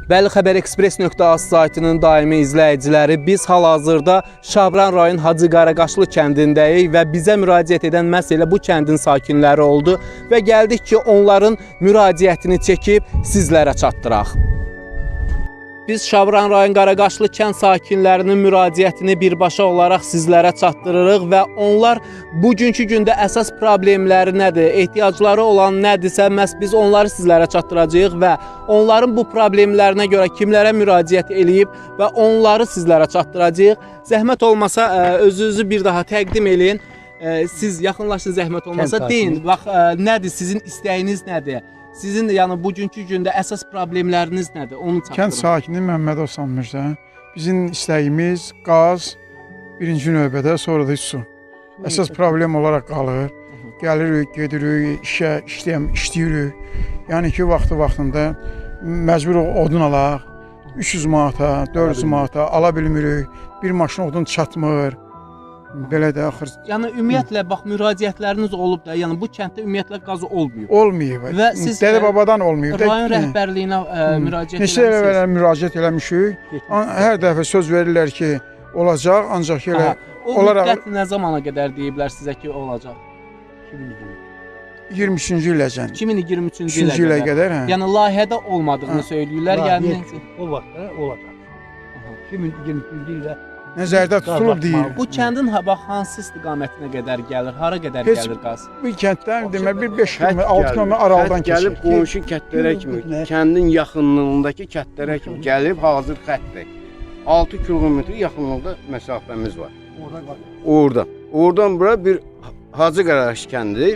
Bəli, xəbərexpress.az saytının daimi izləyiciləri, biz hal-hazırda Şabran rayon Hacı Qaraqaşlı kəndindəyik və bizə müraciət edən məhz elə bu kəndin sakinləri oldu və gəldik ki, onların müraciətini çəkib sizlərə çatdıraq. Biz Şabran rayon Qaraqaşlı kənd sakinlərinin müraciətini birbaşa olaraq sizlərə çatdırırıq və onlar bugünkü gündə əsas problemləri nədir, ehtiyacları olan nədirsə, məhz biz onları sizlərə çatdıracağıq və onların bu problemlərinə görə kimlərə müraciət eləyib və onları sizlərə çatdıracağıq. Zəhmət olmasa özünüzü bir daha təqdim eləyin. Siz yaxınlaşın, zəhmət olmasa deyin, bax nədir, sizin istəyiniz nədir? Sizin yəni bugünkü gündə əsas problemləriniz nədir? Onu çatdırın. Kənd sakini Məmmədov Samirsə, bizim istəyimiz qaz, birinci növbədə, sonra da su. Əsas problem olaraq qalır. Gəlirik, gedirik, işləyirik. Yəni ki, vaxtında məcbur odun alaq, 300 manata, 400 manata ala bilmirik, bir maşın odun çatmır. Belə də axır. Yəni ümumiyyətlə bax müraciətləriniz olub da, yəni bu kənddə ümumiyyətlə qaz olmayıb. Olmayıb. Və siz dədə-babadan olmayıb. Rayon rəhbərliyinə müraciət etmisiniz. Neçə dəfə müraciət eləmişik. Hər dəfə söz verirlər ki, olacaq, ancaq elə o müddət nə zamana qədər deyiblər sizə ki, olacaq? 23-cü iləcən. 2023-cü ilə qədər. Yəni layihədə olmadığını söyləyirlər, yəni o vaxt olacaq. 2023-cü ilə nəzərdə tutulub deyir. Bu kəndin bax hansı istiqamətinə qədər gəlir, hara qədər gəlir qaz? Bu kənddən demək bir 5 km, 6 km aralıdan keçir. Gəlib qonşu kəndlərə kimi, kəndin yaxınlığındakı kəndlərə kimi gəlib hazır xəttdir. 6 kilometr yaxınlıqda məsafəmiz var. Oradan bura bir Hacı Qaraqaşlı kəndi,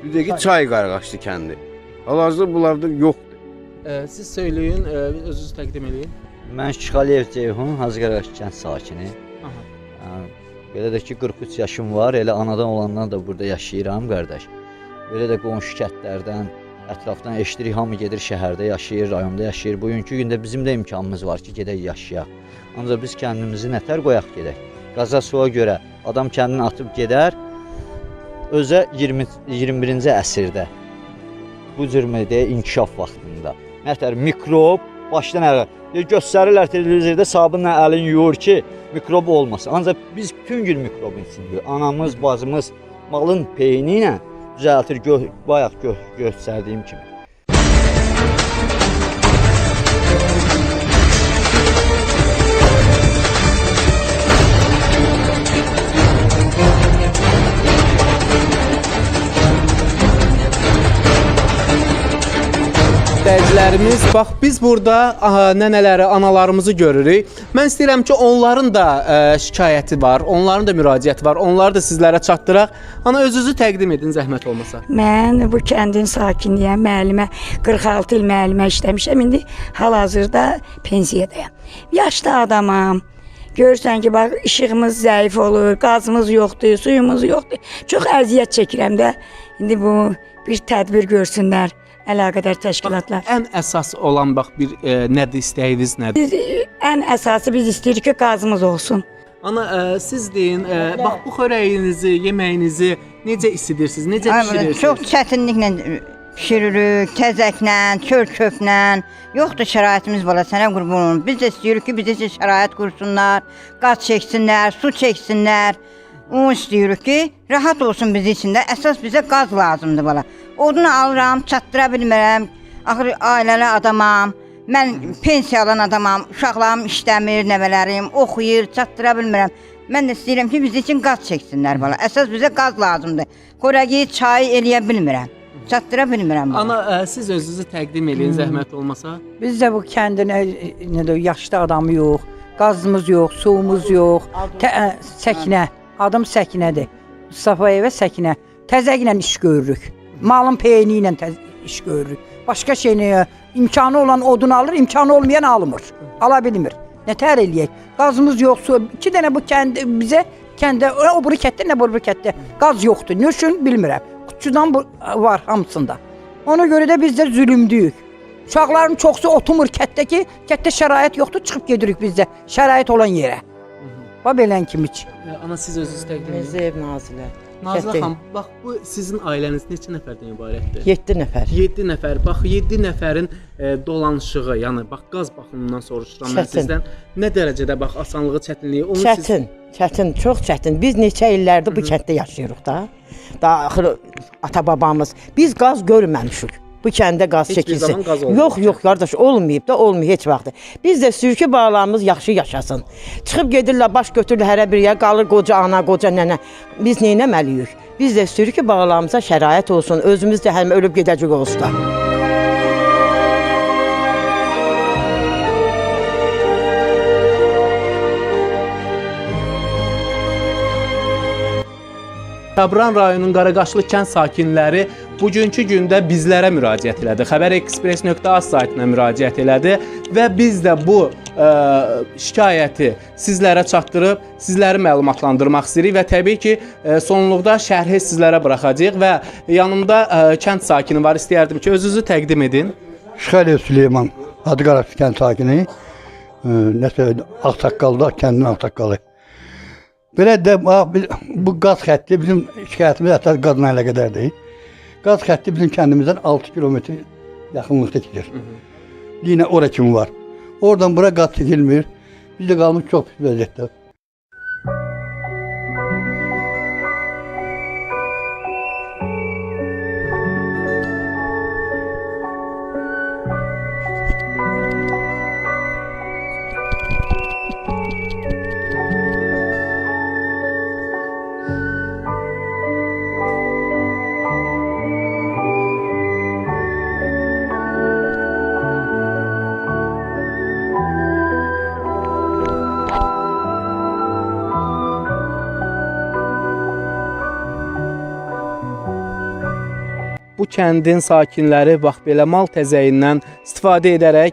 bir də ki Çay Qaraqaşlı kəndi. Hal-hazırda bunlarda yoxdur. Siz söyləyin, özünüzü təqdim eləyin. Mən Şıxaliyev Ceyhun, Hacı Qaraqaşlı kənd sakini. Belə də ki, 43 yaşım var, elə anadan olandan da burada yaşayıram, qardaş. Belə də qonşu kəndlərdən, ətrafdan eşidirik, hamı gedir şəhərdə yaşayır, rayonda yaşayır. Bugünkü gündə bizim də imkanımız var ki, gedək yaşayaq. Ancaq biz kəndimizi nətər qoyaq gedək? Qaza suya görə adam kəndini atıb gedər, özə 21-ci əsrdə, bu cür inkişaf vaxtında. Nətər mikrob, başdan ələ. Göstərirlər televizorda sabunla əlin yuyur ki, mikrob olmasın. Ancaq biz bütün gün mikrobun içindəyik. Anamız, bacımız malın peyni ilə düzəltir, bayaq göstərdiyim kimi. İzləyicilərimiz, bax biz burada nənələri, analarımızı görürük. Mən istəyirəm ki, onların da şikayəti var, onların da müraciəti var, onları da sizlərə çatdıraq. Ana, özünüzü təqdim edin, zəhmət olmasa. Mən bu kəndin sakiniyəm, müəllimə, 46 il müəllimə işləmişəm, indi hal-hazırda pensiyadayam. Yaşlı adamam. Görürsən ki, bax, işığımız zəif olur, qazımız yoxdur, suyumuz yoxdur. Çox əziyyət çəkirəm də, indi bu bir tədbir görsünlər. Əlaqədar təşkilatlar. Bax, ən əsas olan bax bir nədir, istəyiniz nədir? Ən əsası biz istəyirik ki, qazımız olsun. Ana, siz deyin, bax bu xörəyinizi, yeməyinizi necə isidirsiniz, necə pişirirsiniz? Çox çətinliklə pişiririk, təzəklə, çör-köflə. Yoxdur şəraitimiz bala, sənə qurban olun. Biz də istəyirik ki, bizə şərait qursunlar, qaz çəksinlər, su çəksinlər. Onu istəyirik ki, rahat olsun bizi içində. Əsas bizə qaz lazımdır bala. Odunu alıram, çatdıra bilmirəm. Axır ailəli adamam. Mən pensiya alan adamam. Uşaqlarım işləmir, nəvələrim oxuyur, çatdıra bilmirəm. Mən də istəyirəm ki, biz üçün qaz çəksinlər bala. Əsas bizə qaz lazımdır. Qorəyi, çayı eləyə bilmirəm. Çatdıra bilmirəm bala. Ana, siz özünüzü təqdim eləyin, zəhmət olmasa. Biz də bu kəndin yaşlı adamı yox, qazımız yox, suyumuz yox. Səkinə, adım Səkinədir. Mustafayevə Səkinə. Təzəklə iş görürük. Malın peyni ilə iş görürük. Başqa şeylə imkanı olan odun alır, imkanı olmayan almır. Ala bilmir. Nətər eləyək? Qazımız yox, su. 2 dənə bu kəndə bizə, kəndə, o buru kətdə, nə bu kətdə qaz yoxdur. Nə üçün bilmirəm. Qutçudan var hamısında. Ona görə də biz də zülümdüyük. Uşaqların çoxsu oturmur kətdə ki, kətdə şərait yoxdur, çıxıb gedirik biz də şərait olan yerə. Bax belən kimi. Ana, siz özünüz təqdim edin. Mirzəyev Nazilə. Nazlı xanım, bax bu sizin ailəniz neçə nəfərdən ibarətdir? 7 nəfər. 7 nəfər. Bax 7 nəfərin dolanışığı, yəni bax qaz baxımından soruşuram mən Çətin. sizdən. Nə dərəcədə bax asanlığı, çətinliyi? Onu Çətin, çətin, çox çətin. Biz neçə illərdir bu kənddə yaşayırıq da. Daha axırı ata-babamız. Biz qaz görməmişik. Bu kəndə qaz Heç bir çəkilsin. zaman qaz olmayıb. Yox, qardaş, olmayıb da, olmayıb heç vaxt. Biz də istəyirik ki, balalarımız yaxşı yaşasın. Çıxıb gedirlər, baş götürürlər hərə bir yer, qalır qoca ana, qoca nənə. Biz nə etməliyik? Biz də istəyirik ki, balalarımıza şərait olsun, özümüz də həm ölüb gedəcək olsun da. Şabran rayonunun Qaraqaşlı kənd sakinləri bugünkü gündə bizlərə müraciət elədi. Xəbərexpress.az saytına müraciət elədi və biz də bu şikayəti sizlərə çatdırıb, sizləri məlumatlandırmaq istəyirik və təbii ki, sonluqda şərhi sizlərə buraxacağıq və yanımda kənd sakini var. İstəyərdim ki, özünüzü təqdim edin. Şəxəliyev Süleyman, Adıqaraq kənd sakini, nəsə Ağsaqqalda, kəndin Ağsaqqalı. Belə də bu qaz xətti bizim şikayətimiz əsas qazla əlaqədardır. Qaz xətti bizim kəndimizdən 6 kilometr yaxınlıqda keçir. Yenə ora kimi var. Oradan bura qaz çəkilmir. Biz də qalmış çox pis vəziyyətdə. Bu kəndin sakinləri bax belə mal təzəyindən istifadə edərək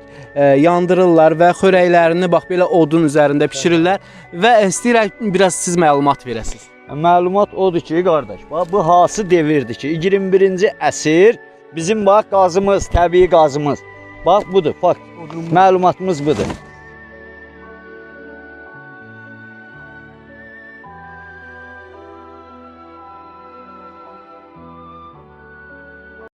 yandırırlar və xörəklərini bax belə odun üzərində bişirirlər və istəyirək biraz siz məlumat verəsiniz. Məlumat odur ki, qardaş, bax bu hansı devirdir ki, 21-ci əsr bizim bax qazımız, təbii qazımız. Bax budur, fakt. Məlumatımız budur.